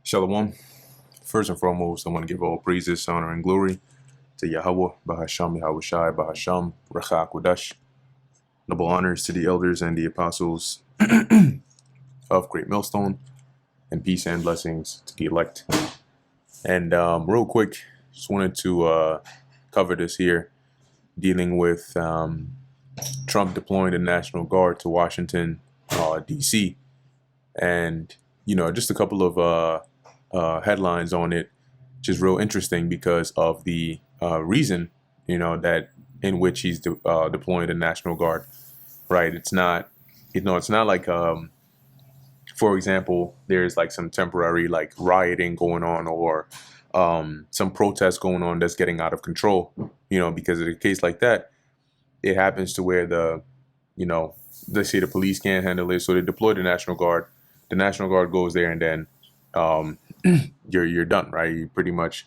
Shalom. First and foremost, I want to give all praises, honor, and glory to Yahweh, Bahasham, Yahweh Shai, Bahasham, Recha Kodash. Noble honors to the elders and the apostles of Great Millstone, and peace and blessings to the elect. And real quick, just wanted to cover this here, dealing with Trump deploying the National Guard to Washington, D.C. And, just a couple of headlines on it, which is real interesting because of the reason, that in which he's deploying the National Guard, right? It's not, it's not like, for example, there's like some temporary like rioting going on or some protests going on that's getting out of control, because in a case like that, it happens to where you know, let's say the police can't handle it, so they deploy the National Guard. The National Guard goes there, and then um, you're done, right? You pretty much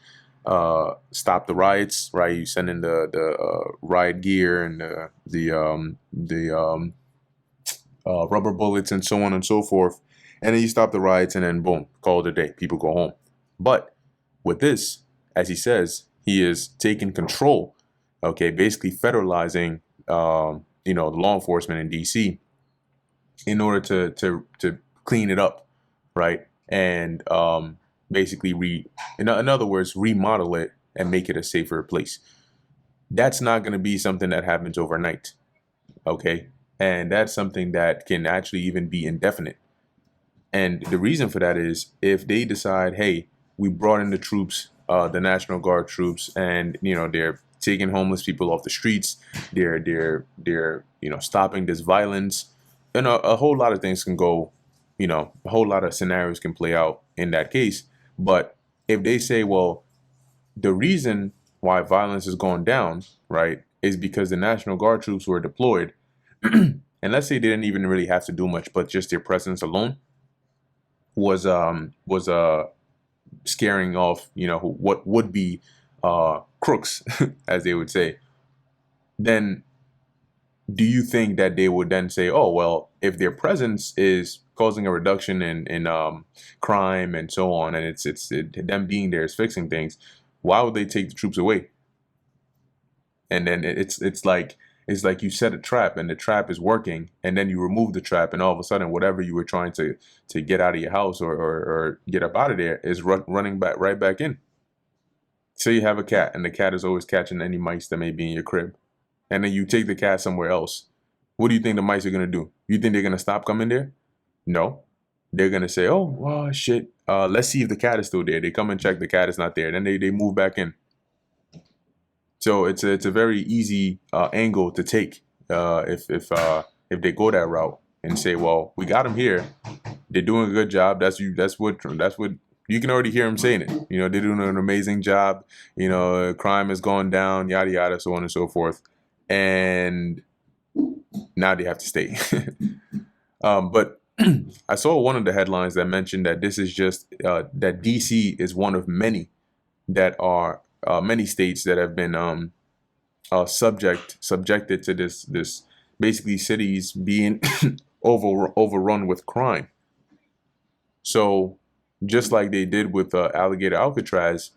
stop the riots, right? You send in the riot gear and the rubber bullets and so on and so forth, and then you stop the riots, and then boom, call it a day. People go home. But with this, as he says, he is taking control. Okay, basically federalizing, the law enforcement in D.C. in order to clean it up, right? And basically in other words, remodel it and make it a safer place. That's not going to be something that happens overnight, okay? And that's something that can actually even be indefinite. And the reason for that is if they decide, hey, we brought in the troops, the National Guard troops, and they're taking homeless people off the streets, they're stopping this violence, and a whole lot of things can go, a whole lot of scenarios can play out in that case. But if they say, well, the reason why violence is going down, right, is because the National Guard troops were deployed, and let's say they didn't even really have to do much, but just their presence alone was scaring off what would be crooks, as they would say. Then do you think that they would then say, oh well, if their presence is causing a reduction in crime and so on, and them being there is fixing things, why would they take the troops away? And then it's like you set a trap and the trap is working, and then you remove the trap, and all of a sudden whatever you were trying to get out of your house or get up out of there is running back right back in. So you have a cat, and the cat is always catching any mice that may be in your crib, and then you take the cat somewhere else. What do you think the mice are gonna do? You think they're gonna stop coming there? No, they're gonna say, oh well, shit, let's see if the cat is still there. They come and check, the cat is not there, then they move back in. So it's a very easy angle to take, if they go that route and say, well, we got them here, they're doing a good job. That's what you can already hear them saying it. They're doing an amazing job. Crime has gone down, yada yada, so on and so forth. And now they have to stay. But I saw one of the headlines that mentioned that this is just that DC is one of many that are many states that have been subjected to this basically cities being overrun with crime. So just like they did with Alligator Alcatraz,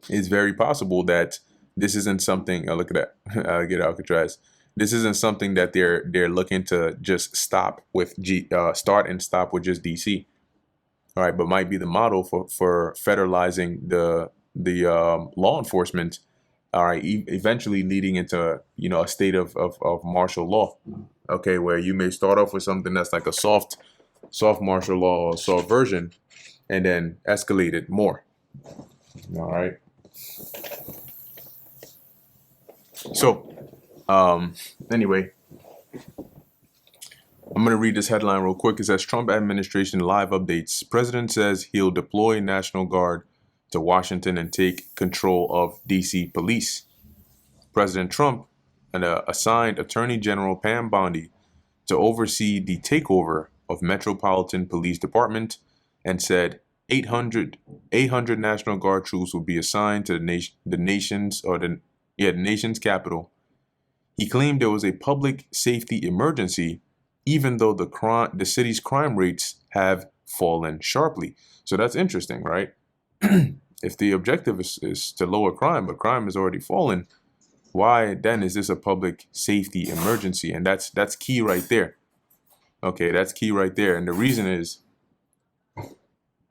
it's very possible that this isn't something. Look at that, Alligator Alcatraz. This isn't something that they're looking to just stop with start and stop with just DC. All right, but might be the model for federalizing the law enforcement. All right, eventually leading into a state of martial law. Okay, where you may start off with something that's like a soft martial law or soft version, and then escalate it more. All right. So anyway, I'm going to read this headline real quick. It says Trump administration live updates. President says he'll deploy National Guard to Washington and take control of DC police. President Trump assigned Attorney General Pam Bondi to oversee the takeover of Metropolitan Police Department and said 800 National Guard troops will be assigned to the nation's capital. He claimed there was a public safety emergency, even though the city's crime rates have fallen sharply. So that's interesting, right? If the objective is to lower crime, but crime has already fallen, why then is this a public safety emergency? And that's key right there. Okay, that's key right there. And the reason is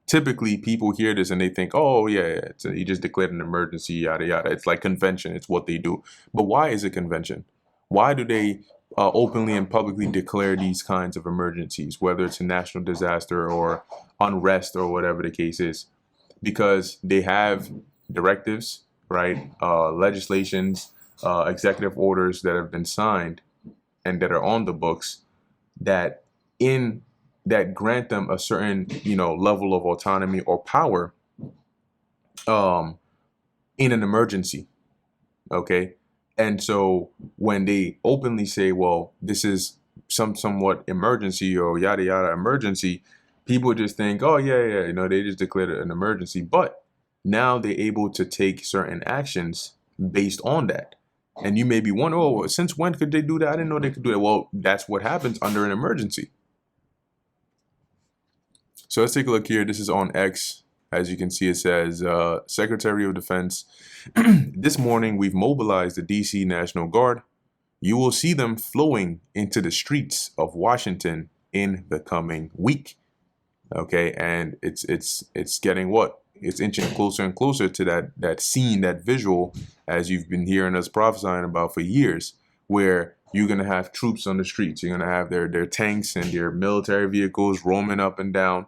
typically people hear this and they think, oh yeah, he just declared an emergency, yada yada. It's like convention. It's what they do. But why is it convention? Why do they openly and publicly declare these kinds of emergencies, whether it's a national disaster or unrest or whatever the case is? Because they have directives, right? Legislations, executive orders that have been signed and that are on the books that grant them a certain, level of autonomy or power in an emergency. Okay. And so when they openly say, well, this is somewhat emergency or yada yada emergency, people just think, oh yeah, they just declared an emergency. But now they're able to take certain actions based on that. And you may be wondering, oh, since when could they do that? I didn't know they could do that. Well, that's what happens under an emergency. So let's take a look here. This is on X. As you can see, it says, Secretary of Defense, this morning we've mobilized the DC National Guard. You will see them flowing into the streets of Washington in the coming week. Okay, and it's getting what? It's inching closer and closer to that scene, that visual, as you've been hearing us prophesying about for years, where you're gonna have troops on the streets. You're gonna have their tanks and their military vehicles roaming up and down.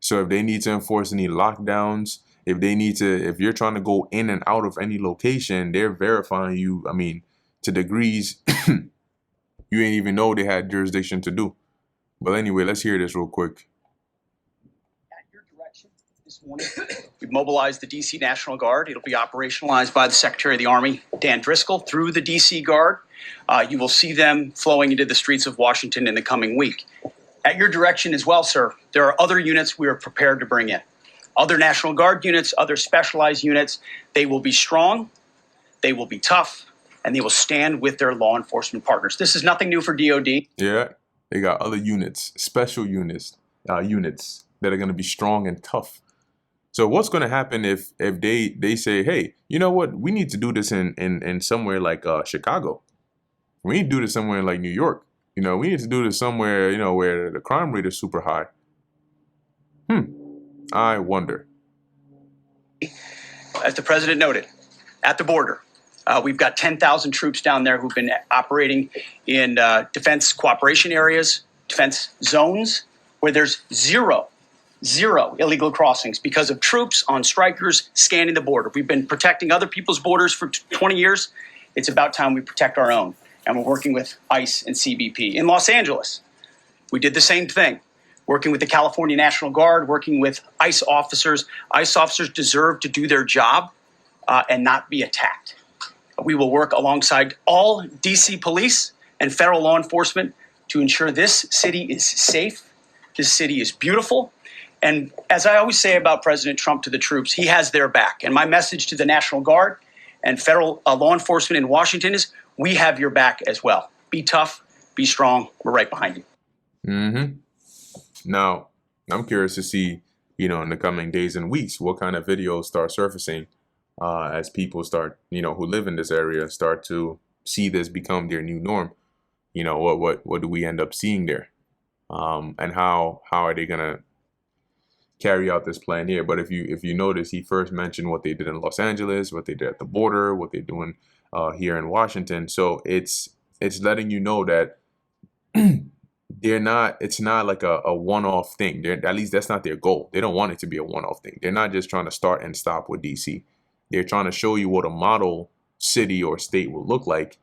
So if they need to enforce any lockdowns, if you're trying to go in and out of any location, they're verifying you. I mean, to degrees you ain't even know they had jurisdiction to do. But anyway, let's hear this real quick. At your direction this morning, we've mobilized the DC National Guard. It'll be operationalized by the Secretary of the Army, Dan Driscoll, through the DC Guard. You will see them flowing into the streets of Washington in the coming week. At your direction as well, sir, there are other units we are prepared to bring in. Other National Guard units, other specialized units. They will be strong, they will be tough, and they will stand with their law enforcement partners. This is nothing new for DOD. Yeah, they got other units, special units that are going to be strong and tough. So what's going to happen if they say, hey, you know what, we need to do this in somewhere like Chicago. We need to do this somewhere like New York. We need to do this somewhere, where the crime rate is super high. I wonder. As the president noted, at the border, we've got 10,000 troops down there who've been operating in defense cooperation areas, defense zones, where there's zero illegal crossings because of troops on strikers scanning the border. We've been protecting other people's borders for 20 years. It's about time we protect our own. And we're working with ICE and CBP. In Los Angeles, we did the same thing, working with the California National Guard, working with ICE officers. ICE officers deserve to do their job and not be attacked. We will work alongside all DC police and federal law enforcement to ensure this city is safe, this city is beautiful. And as I always say about President Trump to the troops, he has their back. And my message to the National Guard and federal law enforcement in Washington is, we have your back as well. Be tough, be strong. We're right behind you. Now, I'm curious to see, in the coming days and weeks, what kind of videos start surfacing as people start, who live in this area start to see this become their new norm. What do we end up seeing there? And how are they gonna carry out this plan here? But if you notice, he first mentioned what they did in Los Angeles, what they did at the border, what they're doing here in Washington. So it's letting you know that it's not like a one-off thing. At least that's not their goal. They don't want it to be a one-off thing. They're not just trying to start and stop with DC. They're trying to show you what a model city or state will look like,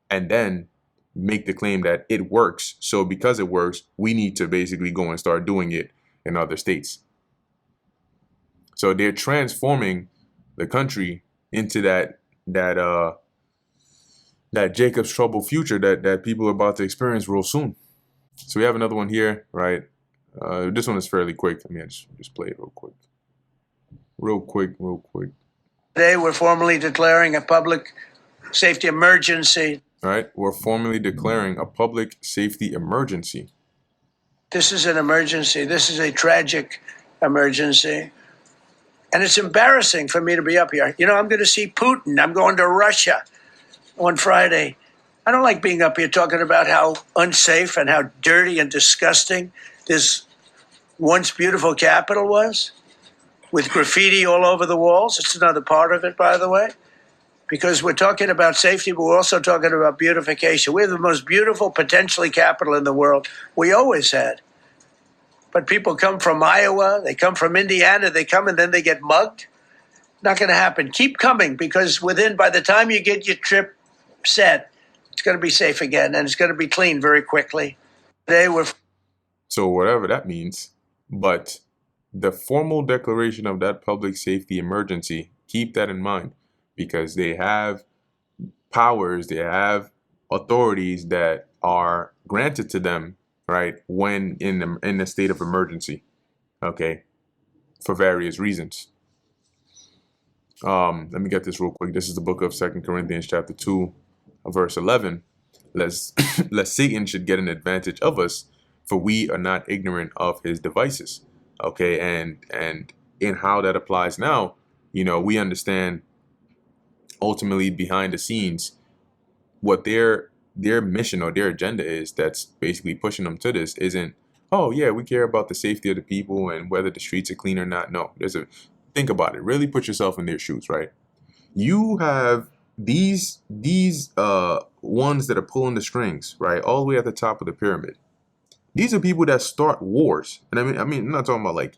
and then make the claim that it works. So because it works, we need to basically go and start doing it in other states. So they're transforming the country into that Jacob's trouble future that people are about to experience real soon. So we have another one here, right? This one is fairly quick. I mean, I just play it real quick. Today, we're formally declaring a public safety emergency. All right, we're formally declaring a public safety emergency. This is an emergency. This is a tragic emergency. And it's embarrassing for me to be up here. You know, I'm going to see Putin. I'm going to Russia on Friday. I don't like being up here talking about how unsafe and how dirty and disgusting this once beautiful capital was, with graffiti all over the walls. It's another part of it, by the way, because we're talking about safety, but we're also talking about beautification. We have the most beautiful, potentially, capital in the world. We always had. But people come from Iowa, they come from Indiana, they come and then they get mugged. Not going to happen. Keep coming, because by the time you get your trip set, it's going to be safe again, and it's going to be clean very quickly. Today we're So whatever that means, but the formal declaration of that public safety emergency, keep that in mind, because they have powers, they have authorities that are granted to them, right, when in a state of emergency, okay, for various reasons. Let me get this real quick. This is the book of 2 Corinthians chapter 2, verse 11. Lest Satan should get an advantage of us, for we are not ignorant of his devices. Okay, and in how that applies now, we understand ultimately behind the scenes what their mission or their agenda is, that's basically pushing them to this isn't, oh yeah, we care about the safety of the people and whether the streets are clean or not. No, think about it. Really put yourself in their shoes, right? You have these ones that are pulling the strings, right, all the way at the top of the pyramid. These are people that start wars. And I mean, I'm not talking about like,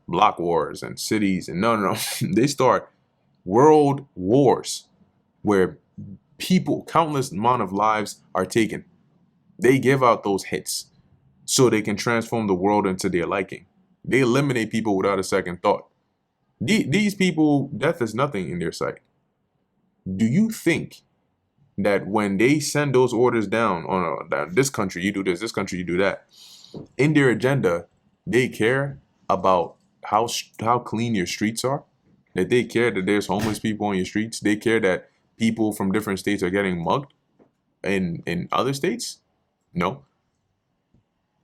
block wars and cities and no. They start world wars where countless amount of lives are taken. They give out those hits so they can transform the world into their liking. They eliminate people without a second thought. These people, death is nothing in their sight. Do you think that when they send those orders down on this country, you do this country, you do that, in their agenda, they care about how clean your streets are? That they care that there's homeless people on your streets? They care that people from different states are getting mugged in other states? No.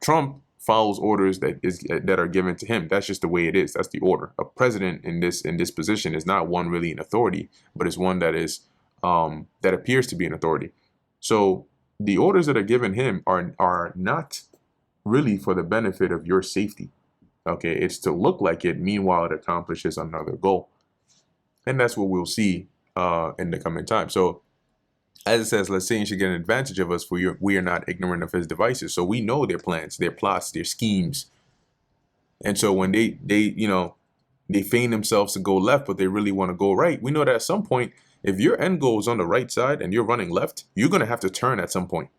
Trump follows orders that are given to him. That's just the way it is. That's the order. A president in this position is not one really an authority, but is one that is that appears to be an authority. So the orders that are given him are not really for the benefit of your safety. Okay, it's to look like it. Meanwhile, it accomplishes another goal, and that's what we'll see in the coming time. So, as it says, let's say Satan should get an advantage of us, for we are not ignorant of his devices. So we know their plans, their plots, their schemes. And so when they feign themselves to go left, but they really want to go right, we know that at some point, if your end goal is on the right side and you're running left, you're going to have to turn at some point.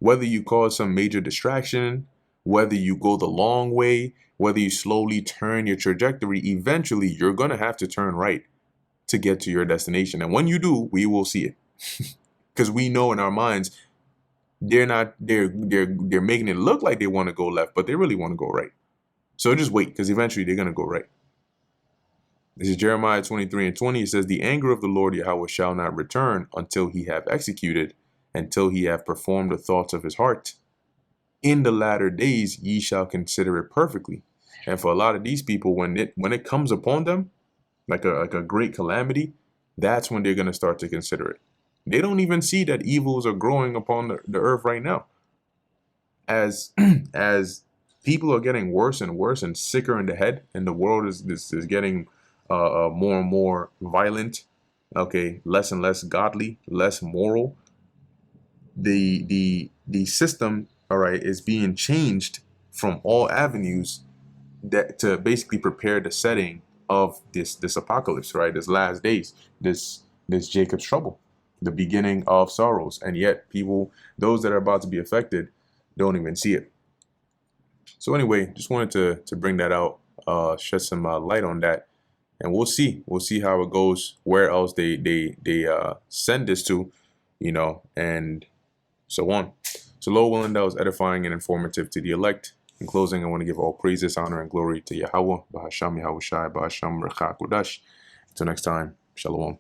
Whether you cause some major distraction, whether you go the long way, whether you slowly turn your trajectory, eventually you're going to have to turn right to get to your destination. And when you do, we will see it. Because we know in our minds, they're making it look like they want to go left, but they really want to go right. So just wait, because eventually they're going to go right. This is Jeremiah 23:20. It says, the anger of the Lord Yahweh shall not return until he have executed, until he have performed the thoughts of his heart. In the latter days ye shall consider it perfectly. And for a lot of these people, when it comes upon them, like a great calamity, that's when they're going to start to consider it. They don't even see that evils are growing upon the earth right now. As people are getting worse and worse and sicker in the head, and the world is getting more and more violent, okay, less and less godly, less moral. The system, all right, is being changed from all avenues to basically prepare the setting of this apocalypse, right? This last days, this Jacob's trouble, the beginning of sorrows. And yet people, those that are about to be affected, don't even see it. So anyway, just wanted to bring that out, shed some light on that, and we'll see how it goes, where else they send this to, and so on. So Lord willing, that was edifying and informative to the elect. In closing, I want to give all praises, honor, and glory to Yahweh, Bahasham Yahweh Shai, Bahasham Rechak Kodash. Until next time, Shalom.